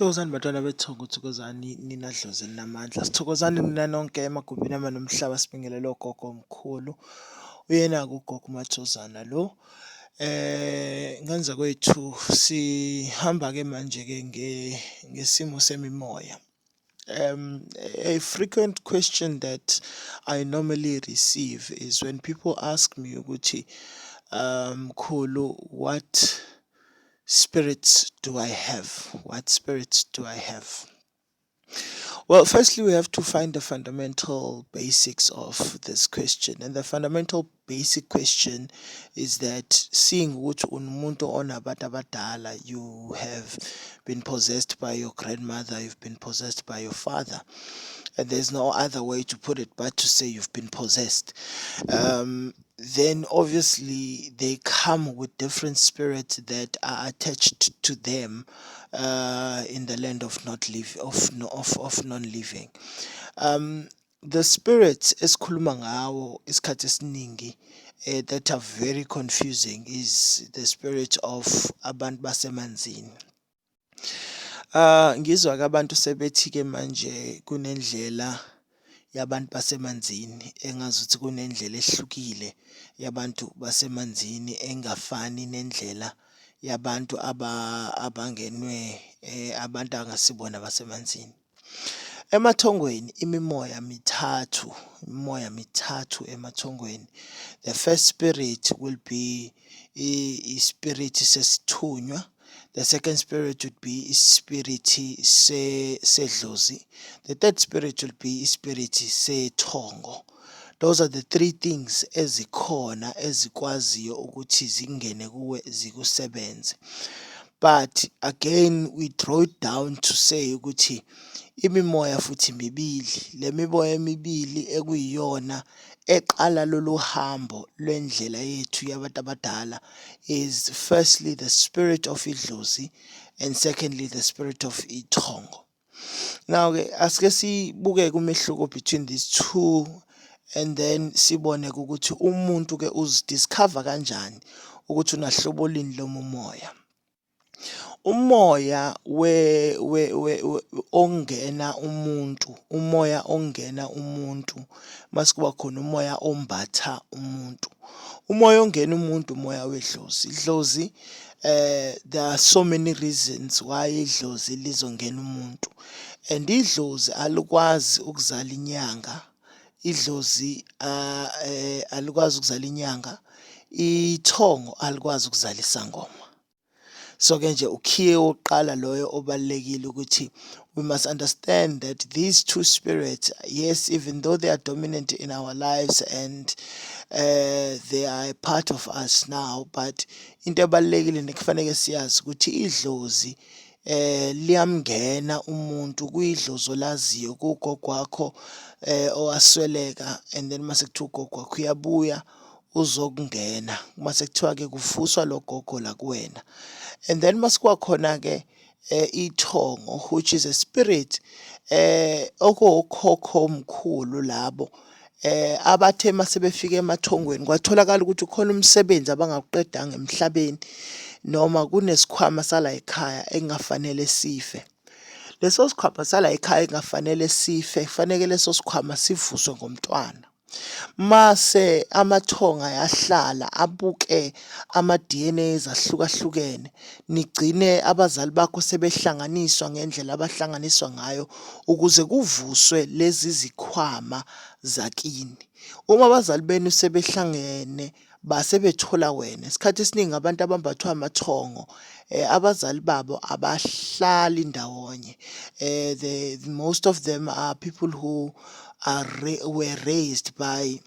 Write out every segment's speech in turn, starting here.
Sithokozani bantwana bethongo, thokozani nina dlozi elinamandla, sithokozani nina nonke emagubhini amanomhlaba, sibingelele ogogo omkhulu. Uyena-ke ugogo uMathozana lo. Ngenza kwethu sihamba-ke manje-ke ngesimo semimoya. A frequent question that I normally receive is when people ask me ukuthi, Mkhulu, what spirits do I have? What spirits do I have? Well, firstly, we have to find the fundamental basics of this question. And the fundamental basic question is that seeing ukuthi umuntu onabantu abadala, you have been possessed by your grandmother, you've been possessed by your father. And there's no other way to put it but to say you've been possessed. Then obviously they come with different spirits that are attached to them in the land of non-living. The spirits esikhuluma ngawo isikhathi esiningi that are very confusing is the spirit of abantu basemanzini. Ngizwa ke abantu sebethi ke manje kunendlela yabantu basemanzini engazuthi kunendlela ehlukile yabantu basemanzini engafani nendlela yabantu abangenwe abantu angasibona basemanzini. Emathongweni imimoya mithathu emathongweni. The first spirit will be ispirit sesithunywa. The second spirit would be spirit sedlozi. The third spirit will be spirit sethongo. Those are the three things ezikhona ezikwaziyo ukuthi zingene kuwe zikusebenze. But again, we draw it down to say ukuthi imimoya futhi mibili. Le mimoya emibili ekuyiyona eqala lolu hambo lwendlela yethu yabantu abadala is firstly the spirit of idlozi and secondly the spirit of ithongo. Now ke asike sibuke umehluko between these two and then sibone ukuthi umuntu ke uzidiscover kanjani ukuthi unahlobo lini lomoya. Umoya ongena umuntu, umoya ongena umuntu, masikuba khona umoya ombatha umuntu. Umoya ongena umuntu umoya wedlozi. Idlozi, there are so many reasons why idlozi lizongena umuntu. And idlozi alikwazi ukuzala inyanga. Idlozi alikwazi ukuzala inyanga. Ithongo alikwazi ukuzala isangoma. So ke nje ukhiye oqala loyo obalekile ukuthi we must understand that these two spirits, yes, even though they are dominant in our lives and they are a part of us now, but into ebalekile nekufanele siyazi ukuthi idlozi liyamngena umuntu kuyidlozi olaziyo kugogo wakho owasweleka, and then mase kuthiwa ugogo wakho uyabuya uzokungena mase kuthiwa ke kuvuswa lo gogo la kuwena. And then masikuwa khona ke ithongo, which is a spirit okokhokho omkhulu labo abathe masebefika emathongweni kwatholakala ukuthi ukhona umsebenzi abangaqedanga emhlabeni noma kunesikhwama sala ekhaya engafanele sife. Leso sikhwama sala ekhaya engafanele sife kufanele leso sikhwama sivuswe ngomntwana. Mase amathonga yahlala abuke ama-DNA ezahlukahlukene nigcine abazali bakho sebehlanganiswa ngendlela abahlanganiswa ngayo ukuze kuvuswe lezi zikhwama zakini. Uma abazali benu sebehlangene base bethola wena, isikhathi esiningi abantu abambathwa amathongo abazali babo abahlali ndawonye. Most of them are people who were raised by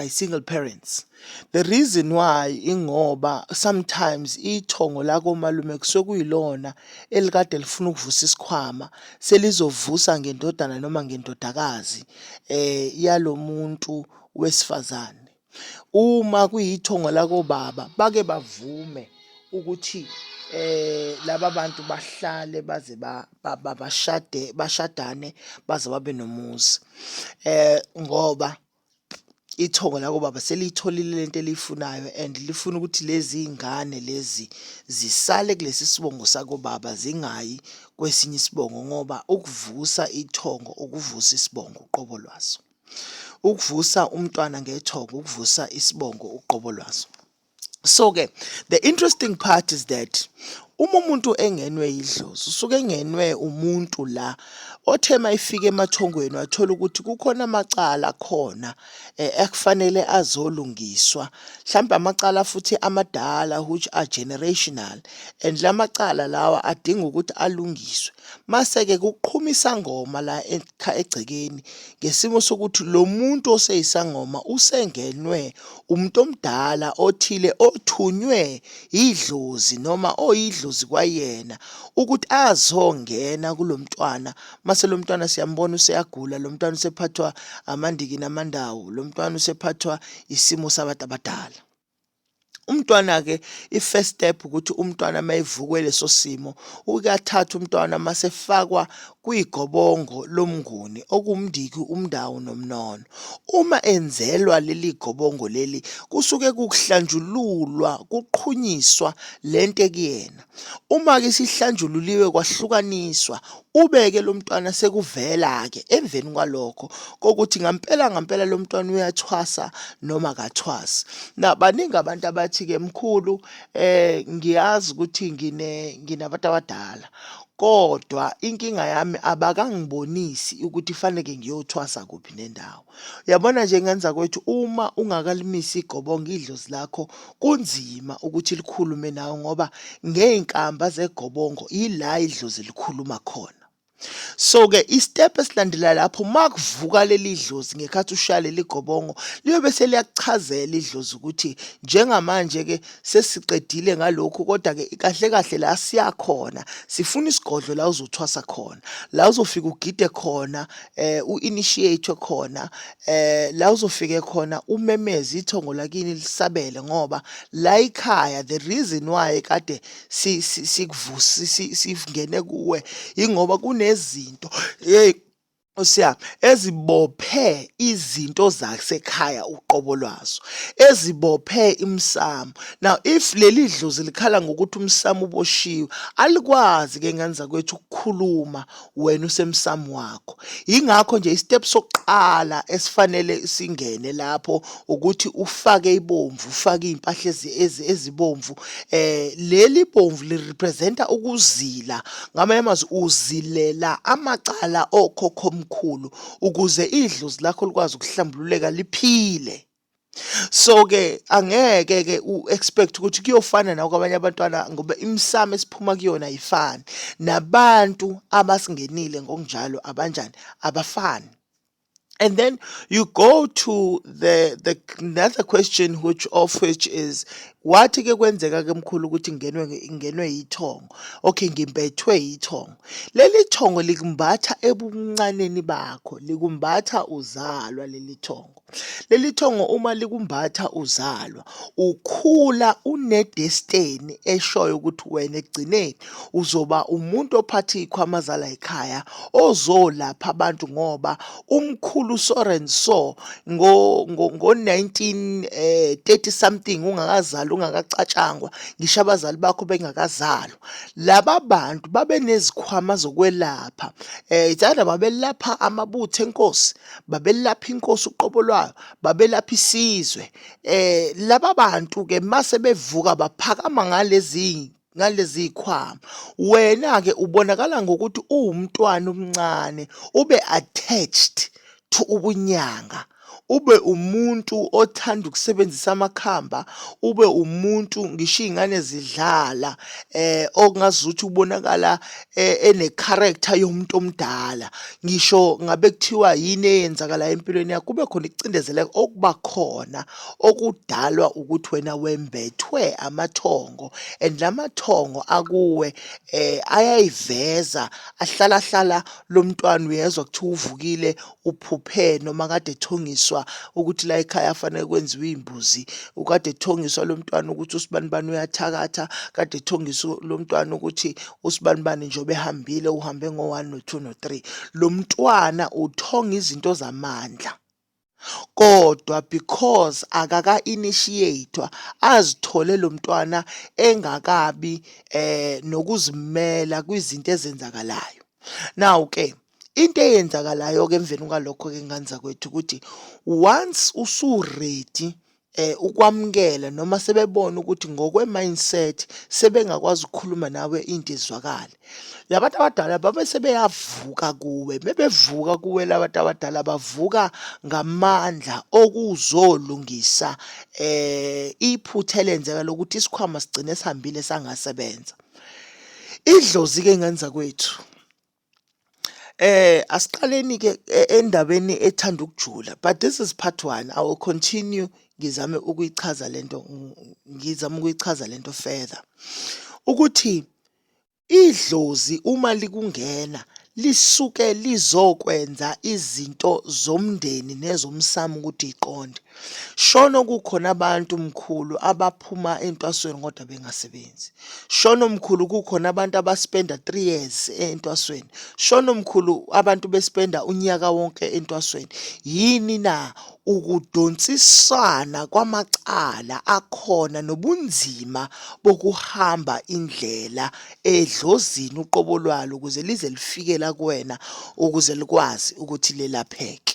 single parents. The reason why ingoba sometimes ithongo lako malume kusokuyilona elikade lifuna ukuvusa isikhwama selizovusa ngendodana noma ngendodakazi yalomuntu wesifazane. Uma kuyithongo lako baba bake bavume ukuthi laba bantu bahlale baze bashadane baze babe nomuzi ngoba ithongo lako baba seliyitholile lento eliyifunayo and lifuna ukuthi lezi ingane lezi zisale kulesi sibongo sako baba zingayi kwesinye isibongo ngoba ukuvusa ithongo ukuvusa isibongo uqobo lwaso. Ukuvusa umntwana ngethongo ukuvusa isibongo uqobo lwaso. So-ke the interesting part is that uma umuntu engenwe idlozi usuke engenwe umuntu la othe mayifika emathongweni wathola ukuthi kukhona amacala khona ekufanele azolungiswa, mhlawumbe amacala futhi amadala which are generational, and lamacala lawa adinga ukuthi alungiswe. Mase-ke kuqhuma isangoma la egcekeni ngesimo sokuthi lo muntu oseyisangoma usengenwe umuntu omdala othile othunywe idlozi noma oyidlozi kwayena ukuthi azongena kulo mntwana. Mase lo mntwana siyambona useyagula, lo mntwana usephathwa amandiki namandawo, lo mntwana usephathwa isimo sabantu abadala. Umntwana-ke i-first step ukuthi umntwana mayevuke leso simo ukathatha umntwana masefakwa kwigobongo lomnguni okumndiki umndawo nomnono. Uma enzelwa leli gobongo leli kusuke kuhlanjululwa kuqhunyiswa lento kuyena. Uma-ke sihlanjululiwe kwahlukaniswa ubeke lo mntwana sekuvela-ke emveni kwalokho kokuthi ngampela lo mntwana uyathwasa noma akathwasi. Baningi abantu abathi-ke mkhulu ngiyazi ukuthi nginabantu abadala kodwa inkinga yami abakangibonisi ukuthi faneke ngiyothwasa kuphi nendawo. Uyabona nje ngenza kwethu uma ungakalimisi igobongo idlozi lakho kunzima ukuthi likhulume nawe ngoba ngey'nkamba zegobongo ila idlozi likhuluma khona. So-ke istep esilandela lapho makuvuka leli dlozi ngekhathi ushaya leli gobongo liyobe seliyakuchazela idlozi ukuthi njengamanje-ke sesiqedile ngalokhu kodwa-ke kahle kahle la siyakhona sifuna isigodlo la uzothwasa khona, la uzofika ugide khona u-initiate khona, la uzofike khona umemeze ithongo lakini lisabele ngoba la ekhaya the reason why kade singene kuwe ingoba kunezinto ezibophe izinto zasekhaya uqobo lwazo, ezibophe imsamo. Now if leli dlozi likhala ngokuthi umsamo uboshiwe alikwazi-ke ngenza kwethu ukukhuluma wena usemsamo wakho. Yingakho nje istep sokuqala esifanele singene lapho ukuthi ufake ibomvu, ufake iy'mpahla ezibomvu. Leli bomvu lirepresenta ukuzila, ngamanye amazwi uzilela amacala okhokho mkhulu ukuze idlozi lakho likwazi ukuhlambululeka liphile. So-ke angeke-ke u-expect ukuthi kuyofana nawo kwabanye abantwana ngoba imsamo esiphuma kuyona ayifani. Nabantu abasingenile ngokunjalo abanjani abafani. And then you go to the another question which is wathi-ke kwenzeka-ke mkhulu ukuthi ngingenwe yithongo. Okay, ngimbethwe yithongo. Leli thongo likumbatha ebuncaneni bakho, likumbatha uzalwa leli thongo. Leli thongo uma likumbatha uzalwa ukhula une-destiny eshoyo ukuthi wena ekugcineni uzoba umuntu ophatha iy'khwama zala ekhaya ozolapha abantu ngoba umkhulu so and so ngo-1930 something ungakazalwa ungakacatshangwa ngisho abazali bakho bengakazalwa. Laba bantu babe nezikhwama zokwelapha. Ithanda babelapha amabutho enkosi, babelapha inkosi uqobo lwayo, babelapha isizwe. Laba bantu-ke mase bevuka baphakama ngalezi khwama. Wena-ke ubonakala ngokuthi uwumntwana omncane ube attached to ubunyanga, ube umuntu othanda ukusebenzisa amakhamba, ube umuntu ngisho iy'ngane zidlala okungazuthi ubonakala ene-character yomuntu omdala. Ngisho ngabe kuthiwa yini eyenzakalayo empilweni yakho kube khona ukucindezeleka okuba khona okudalwa ukuthi wena wembethwe amathongo and lamathongo akuwe ayayiveza ahlala lo mntwana uyezwa kuthiwa uvukile uphuphe noma kade ethongiswa ukuthi la ekhaya fanele kwenziwe iy'mbuzi, ukade ethongiswa lo mntwana ukuthi usibanibani uyathakatha, kade ethongiswa lo mntwana ukuthi usibanibani njengoba ehambile uhambe ngo-1 no-2 no-3. Lo mntwana uthonga izinto zamandla. kodwa because akaka-initiate-wa azithole lo mntwana engakabi nokuzimela kwizinto ezenzakalayo. Now-ke into eyenzakalayo-ke emveni kwalokho-ke ngani zakwethu ukuthi once usu-ready ukwamukela noma sebebona ukuthi ngokwe-mindset sebengakwazi ukukhuluma nawe into izwakale, labantu abadala babe sebeyavuka kuwe. Bebevuka kuwe labantu abadala bavuka ngamandla okuzolungisa iphutha elenzeka lokuthi isikhwama sigcine sihambile sangasebenza. Idlozi-ke ngani zakwethu, asiqaleni-ke endabeni ethanda ukujula, but this is part 1. I will continue ngizame ukuyichaza lento further ukuthi idlozi uma likungena lisuke lizokwenza izinto zomndeni nezomsamo ukuthi iqonde. Shono kukhona abantu mkhulu abaphuma entwasweni kodwa bengasebenzi. Shono mkhulu kukhona abantu abaspenda 3 years entwasweni. Shono mkhulu abantu bespenda unyaka wonke entwasweni. Yini na ukudonsisana kwamacala akhona nobunzima bokuhamba indlela edlozini uqobo lwalo ukuze lize lifike la kuwena ukuze likwazi ukuthi lelapheke.